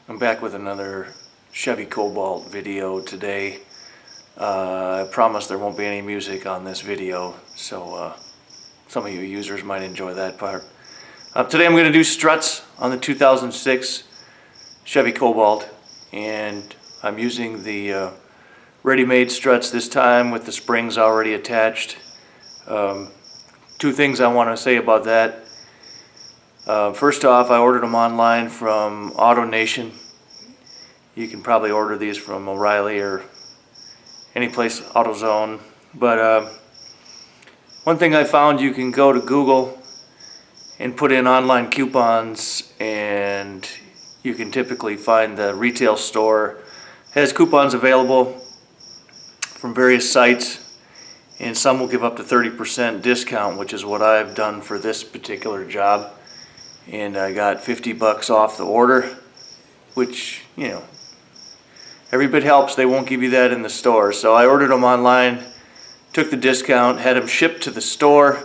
I'm back with another Chevy Cobalt video today. I promise there won't be any music on this video, so some of you users might enjoy that part. Today I'm going to do struts on the 2006 Chevy Cobalt, and I'm using the ready-made struts this time with the springs already attached. Two things I want to say about that. First off, I ordered them online from AutoNation. You can probably order these from O'Reilly or any place, AutoZone. But one thing I found, you can go to Google and put in online coupons, and you can typically find the retail store has coupons available from various sites, and some will give up to 30% discount, which is what I've done for this particular job. And I got 50 bucks off the order, which, you know, every bit helps. They won't give you that in the store. So I ordered them online, took the discount, had them shipped to the store,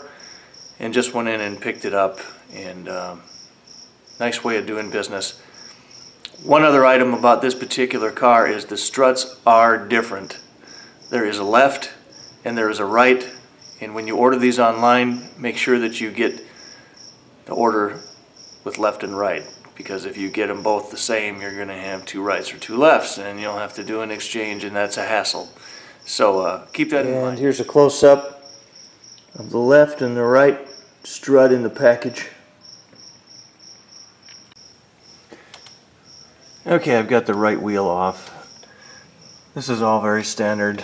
and just went in and picked it up. And nice way of doing business. One other item about this particular car is the struts are different. There is a left and there is a right, and when you order these online, make sure that you get the order with left and right, because if you get them both the same, you're going to have two rights or two lefts, and you'll have to do an exchange, and that's a hassle. So keep that in mind. And here's a close-up of the left and the right strut in the package. Okay, I've got the right wheel off. This is all very standard.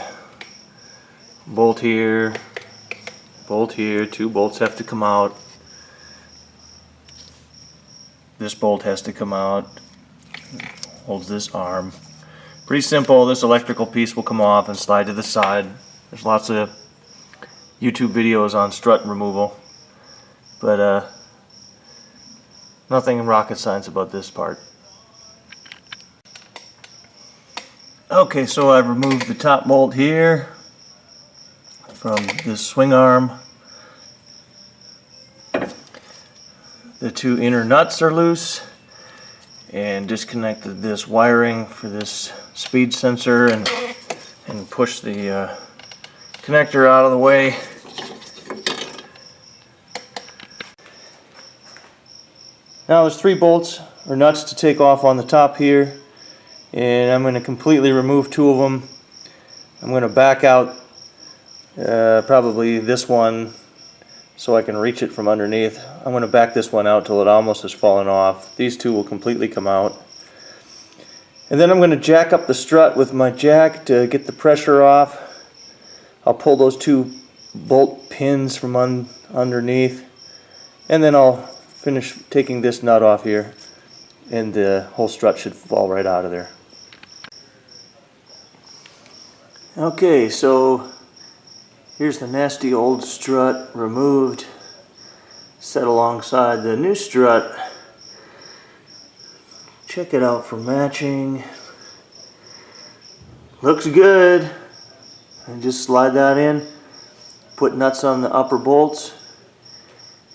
Bolt here, two bolts have to come out. This bolt has to come out, holds this arm. Pretty simple. This electrical piece will come off and slide to the side. There's lots of YouTube videos on strut removal, but nothing rocket science about this part. Okay, so I've removed the top bolt here from this swing arm. The two inner nuts are loose, and disconnected this wiring for this speed sensor and push the connector out of the way. Now there's three bolts or nuts to take off on the top here, and I'm going to completely remove two of them. I'm going to back out probably this one so I can reach it from underneath. I'm going to back this one out till it almost has fallen off. These two will completely come out. And then I'm going to jack up the strut with my jack to get the pressure off. I'll pull those two bolt pins from underneath, and then I'll finish taking this nut off here, and the whole strut should fall right out of there. Okay, so here's the nasty old strut removed, set alongside the new strut. Check it out for matching. Looks good. And just slide that in, put nuts on the upper bolts,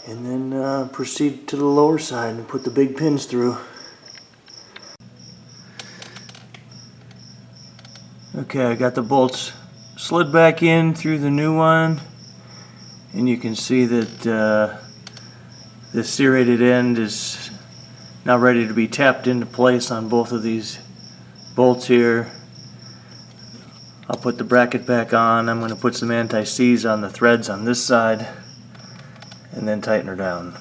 and then proceed to the lower side and put the big pins through. Okay, I got the bolts slid back in through the new one, and you can see that the serrated end is now ready to be tapped into place on both of these bolts here. I'll put the bracket back on. I'm going to put some anti-seize on the threads on this side and then tighten her down.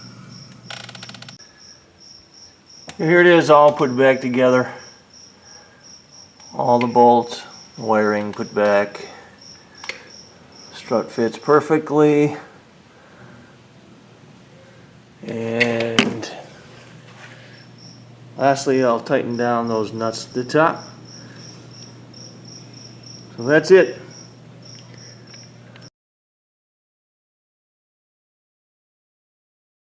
Here it is, all put back together. All the bolts, wiring put back. Strut fits perfectly, and lastly I'll tighten down those nuts at the top. So that's it.